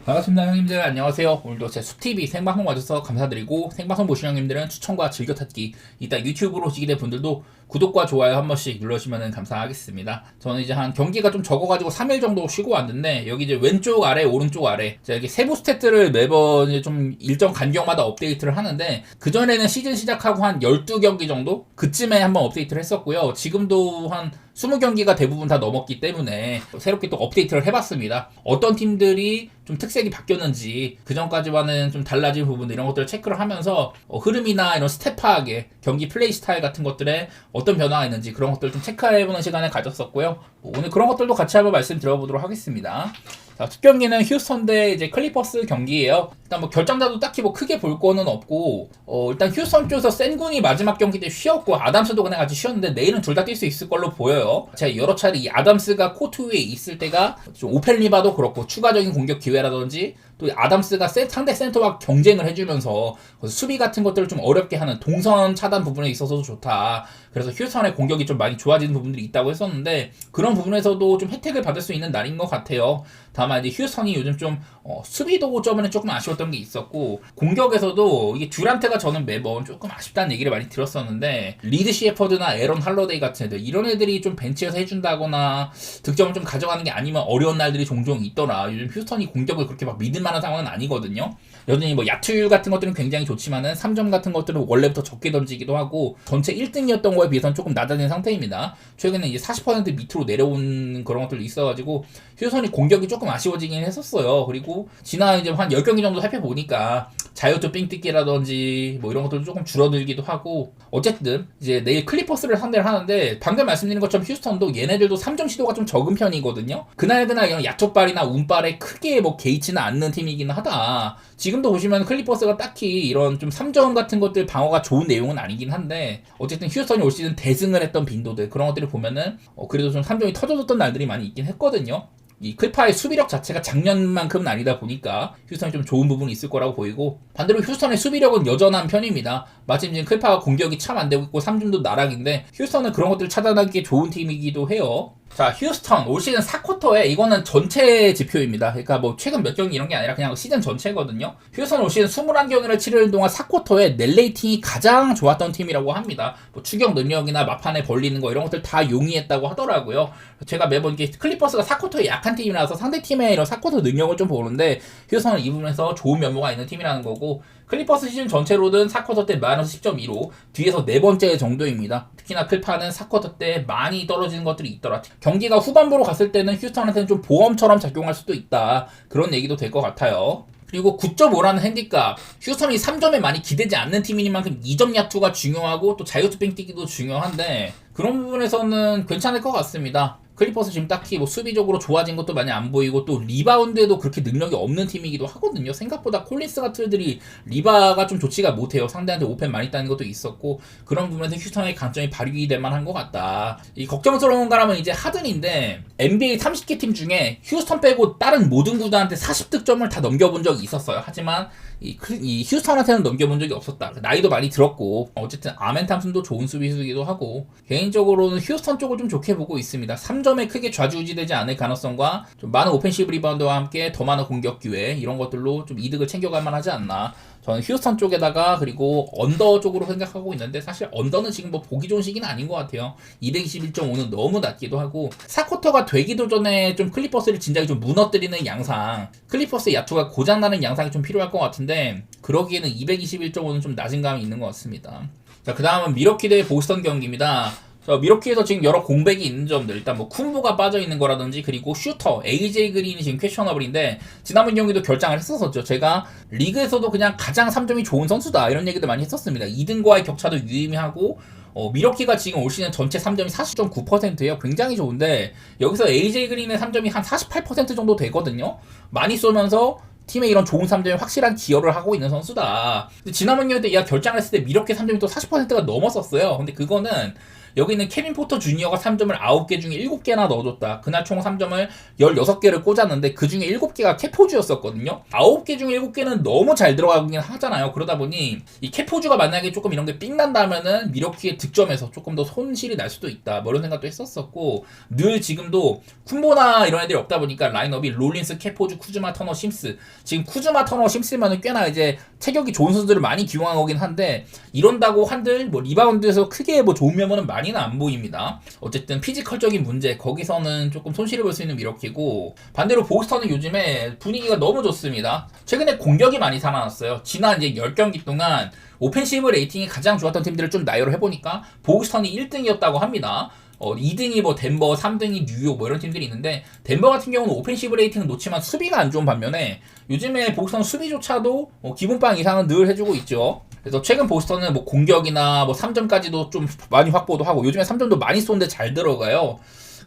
반갑습니다 형님들, 안녕하세요. 오늘도 제 숲TV 생방송 와줘서 감사드리고, 생방송 보시는 형님들은 추천과 즐겨찾기, 이따 유튜브로 보시게 된 분들도 구독과 좋아요 한 번씩 눌러주시면 감사하겠습니다. 저는 이제 한 경기가 좀 적어가지고 3일 정도 쉬고 왔는데, 여기 이제 왼쪽 아래 오른쪽 아래 제가 이렇게 세부 스탯들을 매번 이제 좀 일정 간격마다 업데이트를 하는데, 그전에는 시즌 시작하고 한 12경기 정도? 그쯤에 한번 업데이트를 했었고요. 지금도 한 20경기가 대부분 다 넘었기 때문에 새롭게 또 업데이트를 해봤습니다. 어떤 팀들이 좀 특색이 바뀌었는지, 그 전까지와는 좀 달라진 부분들, 이런 것들을 체크를 하면서 흐름이나 이런 스텝 파악에, 경기 플레이 스타일 같은 것들에 어떤 변화가 있는지 그런 것들을 좀 체크해보는 시간을 가졌었고요. 오늘 그런 것들도 같이 한번 말씀드려보도록 하겠습니다. 자, 첫 경기는 휴스턴 대 이제 클리퍼스 경기예요. 일단 뭐 결정자도 딱히 뭐 크게 볼 거는 없고, 일단 휴스턴 쪽에서 센군이 마지막 경기 때 쉬었고, 아담스도 그냥 같이 쉬었는데 내일은 둘 다 뛸 수 있을 걸로 보여요. 제가 여러 차례 이 아담스가 코트 위에 있을 때가 좀 오펜 리바도 그렇고 추가적인 공격 기회라든지, 또 아담스가 상대 센터와 경쟁을 해주면서 수비 같은 것들을 좀 어렵게 하는 동선 차단 부분에 있어서도 좋다. 그래서 휴스턴의 공격이 좀 많이 좋아지는 부분들이 있다고 했었는데, 그런 부분에서도 좀 혜택을 받을 수 있는 날인 것 같아요. 다만 이제 휴스턴이 요즘 좀 수비도 저번에 조금 아쉬웠던 게 있었고, 공격에서도 이게 듀란트가 저는 매번 조금 아쉽다는 얘기를 많이 들었었는데, 리드 시에퍼드나 에런 할러데이 같은 애들, 이런 애들이 좀 벤치에서 해준다거나 득점을 좀 가져가는 게 아니면 어려운 날들이 종종 있더라. 요즘 휴스턴이 공격을 그렇게 막 믿을 만한 상황은 아니거든요. 여전히 뭐 야투율 같은 것들은 굉장히 좋지만은 3점 같은 것들은 원래부터 적게 던지기도 하고, 전체 1등이었던 거에 비해서는 조금 낮아진 상태입니다. 최근에 이제 40% 밑으로 내려온 그런 것들도 있어가지고 휴스턴이 공격이 조금 아쉬워지긴 했었어요. 그리고 지난 이제 한 10경기 정도 살펴보니까 자유투 삥뜯기라든지 뭐 이런 것들도 조금 줄어들기도 하고, 어쨌든 이제 내일 클리퍼스를 상대를 하는데, 방금 말씀드린 것처럼 휴스턴도 얘네들도 3점 시도가 좀 적은 편이거든요. 그날그날 이런 야투발이나 운발에 크게 뭐 개의치는 않는 팀이긴 하다. 지금도 보시면 클리퍼스가 딱히 이런 좀 3점 같은 것들 방어가 좋은 내용은 아니긴 한데, 어쨌든 휴스턴이 올 시즌 대승을 했던 빈도들, 그런 것들을 보면은 그래도 좀 3점이 터져줬던 날들이 많이 있긴 했거든요. 이 클파의 수비력 자체가 작년만큼은 아니다 보니까 휴스턴이 좀 좋은 부분이 있을 거라고 보이고, 반대로 휴스턴의 수비력은 여전한 편입니다. 마침 지금 클파가 공격이 참 안 되고 있고 3점도 나락인데, 휴스턴은 그런 것들을 차단하기에 좋은 팀이기도 해요. 자, 휴스턴 올 시즌 4쿼터에, 이거는 전체 지표입니다. 그러니까 뭐 최근 몇 경기 이런 게 아니라 그냥 시즌 전체거든요. 휴스턴 올 시즌 21경기를 치르는 동안 4쿼터에 넷 레이팅이 가장 좋았던 팀이라고 합니다. 뭐 추격 능력이나 막판에 벌리는 거 이런 것들 다 용이했다고 하더라고요. 제가 매번 이게 클리퍼스가 4쿼터에 약한 팀이라서 상대 팀의 이런 4쿼터 능력을 좀 보는데, 휴스턴은 이 부분에서 좋은 면모가 있는 팀이라는 거고, 클리퍼스 시즌 전체로는 4쿼터 때 마이너스 10.2로 뒤에서 네 번째 정도입니다. 특히나 클파는 4쿼터 때 많이 떨어지는 것들이 있더라. 경기가 후반부로 갔을 때는 휴스턴한테는 좀 보험처럼 작용할 수도 있다. 그런 얘기도 될 것 같아요. 그리고 9.5라는 핸디값, 휴스턴이 3점에 많이 기대지 않는 팀이니만큼 2점 야투가 중요하고 또 자유투 뺑뛰기도 중요한데, 그런 부분에서는 괜찮을 것 같습니다. 클리퍼스 지금 딱히 뭐 수비적으로 좋아진 것도 많이 안 보이고, 또 리바운드에도 그렇게 능력이 없는 팀이기도 하거든요. 생각보다 콜린스 같은 애들이 리바가 좀 좋지가 못해요. 상대한테 오펜 많이 따는 것도 있었고, 그런 부분에서 휴스턴의 강점이 발휘될 만한 것 같다. 이 걱정스러운 거라면 이제 하든인데, NBA 30개 팀 중에 휴스턴 빼고 다른 모든 구단한테 40득점을 다 넘겨본 적이 있었어요. 하지만 이 휴스턴한테는 넘겨본 적이 없었다. 나이도 많이 들었고, 어쨌든 아멘 탐슨도 좋은 수비수이기도 하고, 개인적으로는 휴스턴 쪽을 좀 좋게 보고 있습니다. 3점에 크게 좌지우지되지 않을 가능성과 좀 많은 오펜시브 리바운드와 함께 더 많은 공격 기회, 이런 것들로 좀 이득을 챙겨갈 만하지 않나. 저는 휴스턴 쪽에다가, 그리고 언더 쪽으로 생각하고 있는데, 사실 언더는 지금 뭐 보기 좋은 시기는 아닌 것 같아요. 221.5는 너무 낮기도 하고, 4쿼터가 되기도 전에 좀 클리퍼스를 진작에 좀 무너뜨리는 양상, 클리퍼스의 야투가 고장나는 양상이 좀 필요할 것 같은데, 그러기에는 221.5는 좀 낮은 감이 있는 것 같습니다. 자, 그 다음은 미러키 대 보스턴 경기입니다. 미러키에서 지금 여러 공백이 있는 점들, 일단 뭐 쿤부가 빠져있는 거라든지, 그리고 슈터 AJ 그린이 지금 퀘셔너블인데, 지난번 경기도 결장을 했었었죠. 제가 리그에서도 그냥 가장 3점이 좋은 선수다 이런 얘기도 많이 했었습니다. 2등과의 격차도 유의미하고, 미러키가 지금 올 시즌 전체 3점이 40.9%예요. 굉장히 좋은데, 여기서 AJ 그린의 3점이 한 48% 정도 되거든요. 많이 쏘면서 팀의 이런 좋은 3점에 확실한 기여를 하고 있는 선수다. 근데 지난번 경기 때 얘가 결장을 했을 때 미러키 3점이 또 40%가 넘었었어요. 근데 그거는 여기 있는 케빈 포터 주니어가 3점을 9개 중에 7개나 넣어줬다. 그날 총 3점을 16개를 꽂았는데 그 중에 7개가 캐포주였었거든요. 9개 중에 7개는 너무 잘 들어가긴 하잖아요. 그러다 보니 이 캐포주가 만약에 조금 이런 게 삥 난다면은 미러키의 득점에서 조금 더 손실이 날 수도 있다. 뭐 이런 생각도 했었었고, 늘 지금도 쿤보나 이런 애들이 없다 보니까 라인업이 롤린스, 캐포주, 쿠즈마, 터너, 심스. 지금 쿠즈마, 터너, 심스면은 꽤나 이제 체격이 좋은 선수들을 많이 기용한 거긴 한데, 이런다고 한들 뭐 리바운드에서 크게 뭐 좋은 면모는 많이는 안 보입니다. 어쨌든 피지컬적인 문제, 거기서는 조금 손실을 볼 수 있는 미러키고, 반대로 보스턴은 요즘에 분위기가 너무 좋습니다. 최근에 공격이 많이 살아났어요. 지난 이제 10경기 동안 오펜시브 레이팅이 가장 좋았던 팀들을 좀 나열을 해보니까 보스턴이 1등이었다고 합니다. 2등이 뭐 덴버, 3등이 뉴욕 뭐 이런 팀들이 있는데, 덴버 같은 경우는 오펜시브 레이팅은 놓지만 수비가 안 좋은 반면에 요즘에 보스턴 수비조차도 기본빵 이상은 늘 해주고 있죠. 그래서 최근 보스턴은 뭐 공격이나 뭐 3점까지도 좀 많이 확보도 하고, 요즘에 3점도 많이 쏘는데 잘 들어가요.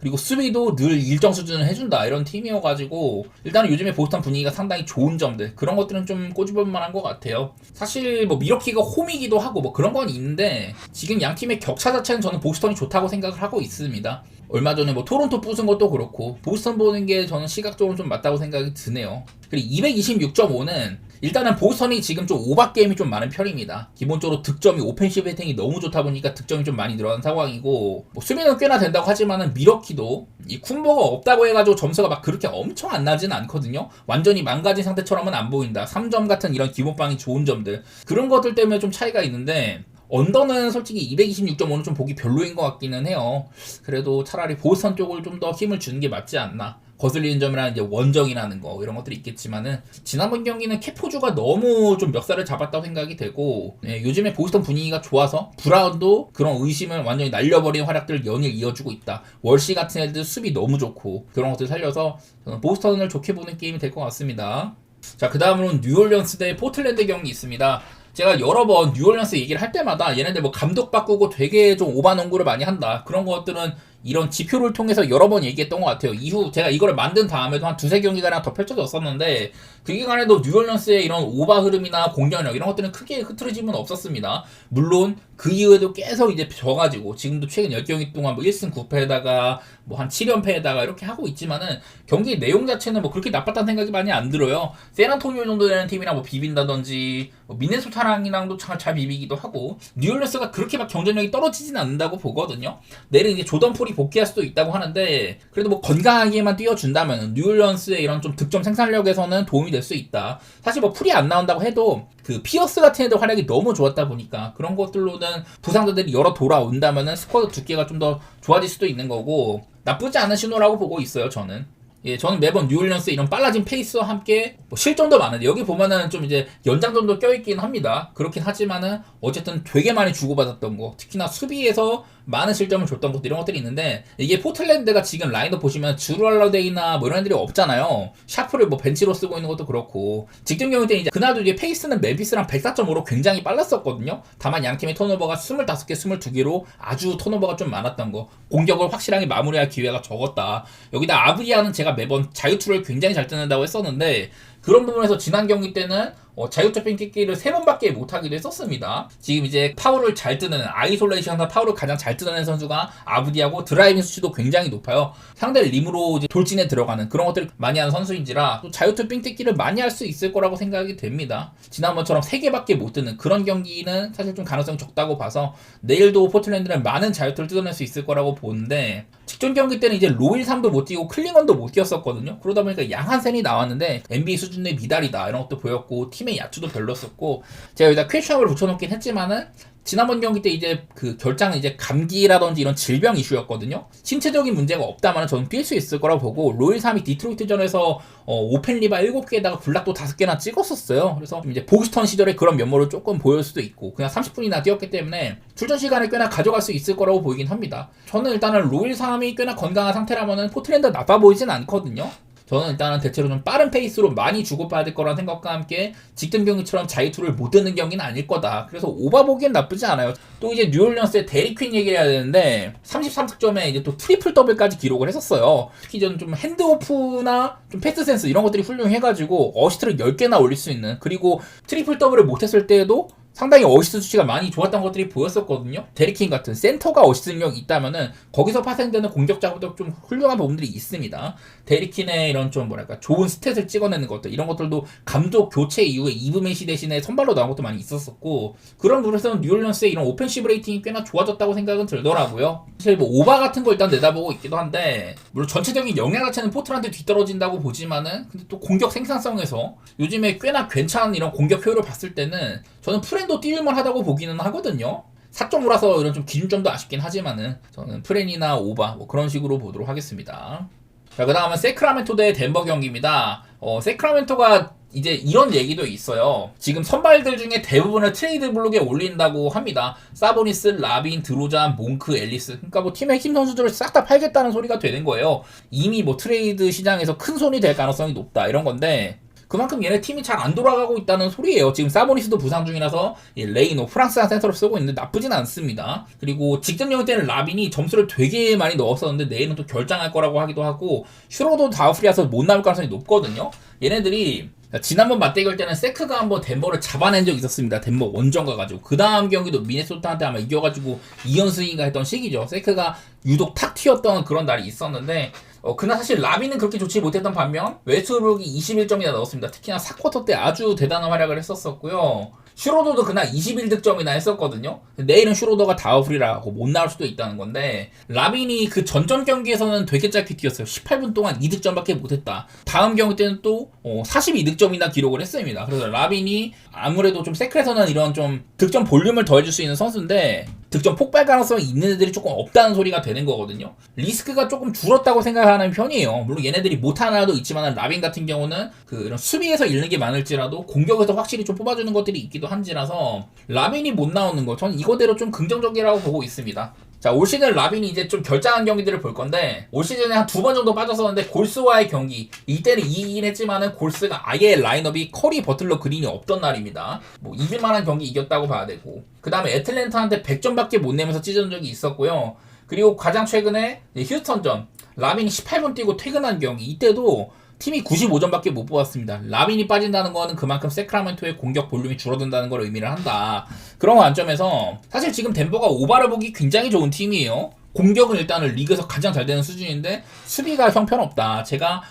그리고 수비도 늘 일정 수준을 해준다 이런 팀이어가지고, 일단은 요즘에 보스턴 분위기가 상당히 좋은 점들, 그런 것들은 좀 꼬집을 만한 것 같아요. 사실 뭐 미러키가 홈이기도 하고 뭐 그런 건 있는데, 지금 양 팀의 격차 자체는 저는 보스턴이 좋다고 생각을 하고 있습니다. 얼마 전에 뭐 토론토 부순 것도 그렇고 보스턴 보는 게 저는 시각적으로 좀 맞다고 생각이 드네요. 그리고 226.5는 일단은 보스턴이 지금 좀 오바 게임이 좀 많은 편입니다. 기본적으로 득점이 오펜시브 혜택이 너무 좋다 보니까 득점이 좀 많이 늘어난 상황이고, 뭐 수비는 꽤나 된다고 하지만은 미러키도 이 쿤보가 없다고 해가지고 점수가 막 그렇게 엄청 안 나지는 않거든요. 완전히 망가진 상태처럼은 안 보인다. 3점 같은 이런 기본빵이 좋은 점들, 그런 것들 때문에 좀 차이가 있는데, 언더는 솔직히 226.5는 좀 보기 별로인 것 같기는 해요. 그래도 차라리 보스턴 쪽을 좀 더 힘을 주는 게 맞지 않나. 거슬리는 점이랑 이제 원정이라는 거 이런 것들이 있겠지만은, 지난번 경기는 캐포주가 너무 좀 멱살을 잡았다고 생각이 되고, 요즘에 보스턴 분위기가 좋아서 브라운도 그런 의심을 완전히 날려버리는 활약들을 연일 이어주고 있다. 월시 같은 애들 수비 너무 좋고 그런 것들 살려서 저는 보스턴을 좋게 보는 게임이 될 것 같습니다. 자, 그 다음으로는 뉴올리언스 대 포틀랜드 경기 있습니다. 제가 여러 번 뉴올리언스 얘기를 할 때마다 얘네들 뭐 감독 바꾸고 되게 좀 오바 농구를 많이 한다, 그런 것들은 이런 지표를 통해서 여러 번 얘기했던 것 같아요. 이후 제가 이거를 만든 다음에도 한 두세 경기가량 더 펼쳐졌었는데, 그 기간에도 뉴올리언스의 이런 오바 흐름이나 공격력 이런 것들은 크게 흐트러짐은 없었습니다. 물론 그 이후에도 계속 이제 져가지고 지금도 최근 10경기 동안 뭐 1승 9패에다가 뭐 한 7연패에다가 이렇게 하고 있지만은, 경기 내용 자체는 뭐 그렇게 나빴다는 생각이 많이 안 들어요. 샌안토니오 정도 되는 팀이랑 뭐 비빈다든지, 뭐 미네소타랑이랑도 잘 비비기도 하고, 뉴올리언스가 그렇게 막 경쟁력이 떨어지진 않는다고 보거든요. 내일 이제 조던 풀이 복귀할 수도 있다고 하는데, 그래도 뭐 건강하게만 뛰어준다면 뉴올리언스의 이런 좀 득점 생산력에서는 도움이 될 수 있다. 사실 뭐 풀이 안 나온다고 해도 그 피어스 같은 애들 활약이 너무 좋았다 보니까 그런 것들로는 부상자들이 여러 돌아온다면은 스쿼드 두께가 좀 더 좋아질 수도 있는 거고, 나쁘지 않은 신호라고 보고 있어요, 저는. 예, 저는 매번 뉴올리언스 이런 빨라진 페이스와 함께 뭐 실점도 많은데, 여기 보면은 좀 이제 연장전도 껴있긴 합니다. 그렇긴 하지만은 어쨌든 되게 많이 주고받았던 거, 특히나 수비에서 많은 실점을 줬던 것들, 이런 것들이 있는데, 이게 포틀랜드가 지금 라인업 보시면 주루 할러데이나 뭐 이런 애들이 없잖아요. 샤프를 뭐 벤치로 쓰고 있는 것도 그렇고, 직전 경기 때 이제 그날도 이제 페이스는 멤피스랑 104.5로 굉장히 빨랐었거든요. 다만 양 팀의 턴오버가 25개, 22개로 아주 턴오버가 좀 많았던 거, 공격을 확실하게 마무리할 기회가 적었다. 여기다 아브디아는 제가 매번 자유투를 굉장히 잘 뜨는다고 했었는데, 그런 부분에서 지난 경기 때는 자유투 뺑기기를 3번밖에 못하기도 했었습니다. 지금 이제 파울을 잘 뜨는, 아이솔레이션에서 파울을 가장 잘 뜨는 선수가 아브디하고, 드라이빙 수치도 굉장히 높아요. 상대 림으로 이제 돌진에 들어가는 그런 것들을 많이 하는 선수인지라 또 자유투 뺑기기를 많이 할 수 있을 거라고 생각이 됩니다. 지난번처럼 3개밖에 못 뜨는 그런 경기는 사실 좀 가능성이 적다고 봐서, 내일도 포틀랜드는 많은 자유투를 뜯어낼 수 있을 거라고 보는데, 직전 경기 때는 이제 로일3도 못 뛰고 클링언도 못 뛰었었거든요. 그러다 보니까 양한센이 나왔는데 NBA 수준의 미달이다 이런 것도 보였고, 팀의 야투도 별로였었고, 제가 여기다 퀘스천을 붙여놓긴 했지만은, 지난번 경기 때 이제 그 결장은 이제 감기라든지 이런 질병 이슈였거든요. 신체적인 문제가 없다면 저는 뛸 수 있을 거라고 보고, 로일3이 디트로이트전에서 오펜 리바 7개에다가 블락도 5개나 찍었었어요. 그래서 이제 보스턴 시절에 그런 면모를 조금 보일 수도 있고, 그냥 30분이나 뛰었기 때문에 출전 시간을 꽤나 가져갈 수 있을 거라고 보이긴 합니다. 저는 일단은 로일3이 꽤나 건강한 상태라면은 포틀랜드 나빠 보이진 않거든요. 저는 일단은 대체로 좀 빠른 페이스로 많이 주고받을 거라는 생각과 함께, 직전 경기처럼 자유투를 못 듣는 경기는 아닐 거다. 그래서 오바 보기엔 나쁘지 않아요. 또 이제 뉴올리언스의 데리 퀸 얘기를 해야 되는데, 33득점에 이제 또 트리플 더블까지 기록을 했었어요. 특히 저는 좀 핸드오프나 좀 패스 센스 이런 것들이 훌륭해가지고 어시스트를 10개나 올릴 수 있는, 그리고 트리플 더블을 못했을 때에도 상당히 어시스트 수치가 많이 좋았던 것들이 보였었거든요. 데리킨 같은 센터가 어시스트 능력이 있다면은 거기서 파생되는 공격 작업도 좀 훌륭한 부분들이 있습니다. 데리킨의 이런 좀 뭐랄까 좋은 스탯을 찍어내는 것들 이런 것들도 감독 교체 이후에 이브 메시 대신에 선발로 나온 것도 많이 있었었고 그런 부분에서는 뉴올리언스의 이런 오펜시브 레이팅이 꽤나 좋아졌다고 생각은 들더라고요. 사실 뭐 오바 같은 거 일단 내다보고 있기도 한데 물론 전체적인 역량 자체는 포트란드 뒤떨어진다고 보지만은 근데 또 공격 생산성에서 요즘에 꽤나 괜찮은 이런 공격 효율을 봤을 때는 저는 프렌도 띄울만 하다고 보기는 하거든요. 4.5라서 이런 좀 기준점도 아쉽긴 하지만은 저는 프렌이나 오바 뭐 그런 식으로 보도록 하겠습니다. 자, 그 다음은 세크라멘토 대 덴버 경기입니다. 세크라멘토가 이제 이런 얘기도 있어요. 지금 선발들 중에 대부분을 트레이드 블록에 올린다고 합니다. 사보니스, 라빈, 드로잔, 몽크, 앨리스. 그러니까 뭐 팀의 핵심 선수들을 싹 다 팔겠다는 소리가 되는 거예요. 이미 뭐 트레이드 시장에서 큰 손이 될 가능성이 높다 이런 건데 그만큼 얘네 팀이 잘 안 돌아가고 있다는 소리예요. 지금 사보니스도 부상 중이라서 레이노 프랑스한 센터를 쓰고 있는데 나쁘진 않습니다. 그리고 직전 경기 때는 라빈이 점수를 되게 많이 넣었었는데 내일은 또 결장할 거라고 하기도 하고 슈로도 다우프리아서 못 나올 가능성이 높거든요. 얘네들이 지난번 맞대결 때는 세크가 한번 덴버를 잡아낸 적이 있었습니다. 덴버 원정 가가지고 그 다음 경기도 미네소타한테 아마 이겨가지고 2연승인가 했던 시기죠. 세크가 유독 탁 튀었던 그런 날이 있었는데 그날 사실 라빈은 그렇게 좋지 못했던 반면 웨스트브룩이 21점이나 넣었습니다. 특히나 4쿼터 때 아주 대단한 활약을 했었었고요. 슈로더도 그날 21득점이나 했었거든요. 내일은 슈로더가 다우프리라고 못 나올 수도 있다는 건데 라빈이 그 전전 경기에서는 되게 짧게 뛰었어요. 18분 동안 2득점밖에 못했다. 다음 경기 때는 또 42득점이나 기록을 했습니다. 그래서 라빈이 아무래도 좀 세크에서는 이런 좀 득점 볼륨을 더해줄 수 있는 선수인데 득점 폭발 가능성이 있는 애들이 조금 없다는 소리가 되는 거거든요. 리스크가 조금 줄었다고 생각하는 편이에요. 물론 얘네들이 못하나도 있지만 라빈 같은 경우는 이런 수비에서 잃는 게 많을지라도 공격에서 확실히 좀 뽑아주는 것들이 있기도 한지라서 라빈이 못 나오는 거 저는 이거대로 좀 긍정적이라고 보고 있습니다. 자, 올 시즌 라빈이 이제 좀 결장한 경기들을 볼 건데 올 시즌에 한 2번 정도 빠졌었는데 골스와의 경기 이때는 이기긴 했지만은 골스가 아예 라인업이 커리, 버틀러, 그린이 없던 날입니다. 뭐 이길만한 경기 이겼다고 봐야 되고 그 다음에 애틀랜타한테 100점밖에 못 내면서 찢은 적이 있었고요. 그리고 가장 최근에 휴스턴전 라빈이 18분 뛰고 퇴근한 경기 이때도 팀이 95점밖에 못 뽑았습니다. 라빈이 빠진다는 거는 그만큼 세크라멘토의 공격 볼륨이 줄어든다는 걸 의미를 한다. 그런 관점에서 사실 지금 덴버가 오바를 보기 굉장히 좋은 팀이에요. 공격은 일단은 리그에서 가장 잘 되는 수준인데 수비가 형편없다. 제가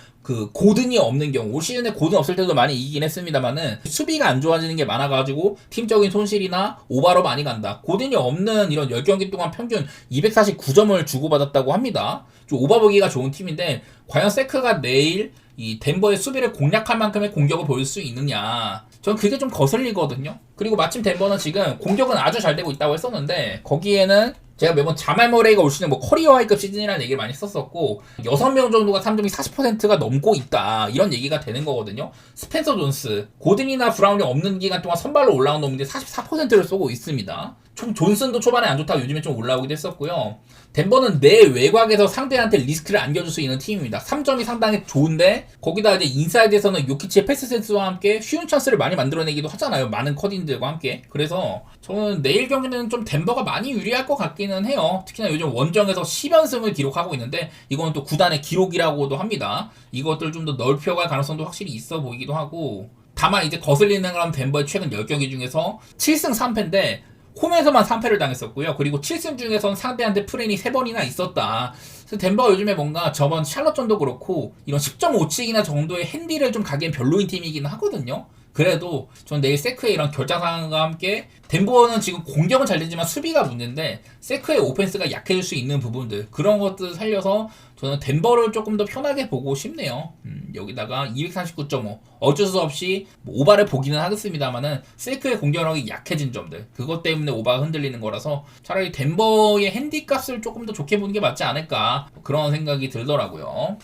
고든이 없는 경우 올 시즌에 고든 없을 때도 많이 이기긴 했습니다만은 수비가 안 좋아지는 게 많아가지고 팀적인 손실이나 오바로 많이 간다. 고든이 없는 이런 10경기 동안 평균 249점을 주고받았다고 합니다. 좀 오바 보기가 좋은 팀인데 과연 세크가 내일 이 덴버의 수비를 공략할 만큼의 공격을 보일 수 있느냐 전 그게 좀 거슬리거든요. 그리고 마침 덴버는 지금 공격은 아주 잘 되고 있다고 했었는데 거기에는 제가 매번 자말 머레이가 올 시즌 뭐 커리어 하이급 시즌이라는 얘기를 많이 썼었고 6명 정도가 3점이 40%가 넘고 있다 이런 얘기가 되는 거거든요. 스펜서 존스, 고든이나 브라운이 없는 기간 동안 선발로 올라온 놈인데 44%를 쏘고 있습니다. 존슨도 초반에 안 좋다고 요즘에 좀 올라오기도 했었고요. 덴버는 내 외곽에서 상대한테 리스크를 안겨줄 수 있는 팀입니다. 3점이 상당히 좋은데 거기다 이제 인사이드에서는 요키치의 패스 센스와 함께 쉬운 찬스를 많이 만들어내기도 하잖아요. 많은 컷인들과 함께. 그래서 저는 내일 경기는 좀 덴버가 많이 유리할 것 같기는 해요. 특히나 요즘 원정에서 10연승을 기록하고 있는데 이거는 또 구단의 기록이라고도 합니다. 이것들 좀 더 넓혀갈 가능성도 확실히 있어 보이기도 하고 다만 이제 거슬리는 건 덴버의 최근 10경기 중에서 7승 3패인데 홈에서만 3패를 당했었고요. 그리고 7승 중에서는 상대한테 프렌이 3번이나 있었다. 그래서 덴버가 요즘에 뭔가 저번 샬럿전도 그렇고 이런 10.5칙이나 정도의 핸디를 좀 가기엔 별로인 팀이긴 하거든요. 그래도 전 내일 세크의 이런 결장 상황과 함께 덴버는 지금 공격은 잘 되지만 수비가 문제인데 세크의 오펜스가 약해질 수 있는 부분들 그런 것들 살려서 저는 덴버를 조금 더 편하게 보고 싶네요. 여기다가 239.5 어쩔 수 없이 뭐 오바를 보기는 하겠습니다만은 세크의 공격력이 약해진 점들 그것 때문에 오바가 흔들리는 거라서 차라리 덴버의 핸디 값을 조금 더 좋게 보는 게 맞지 않을까 그런 생각이 들더라고요.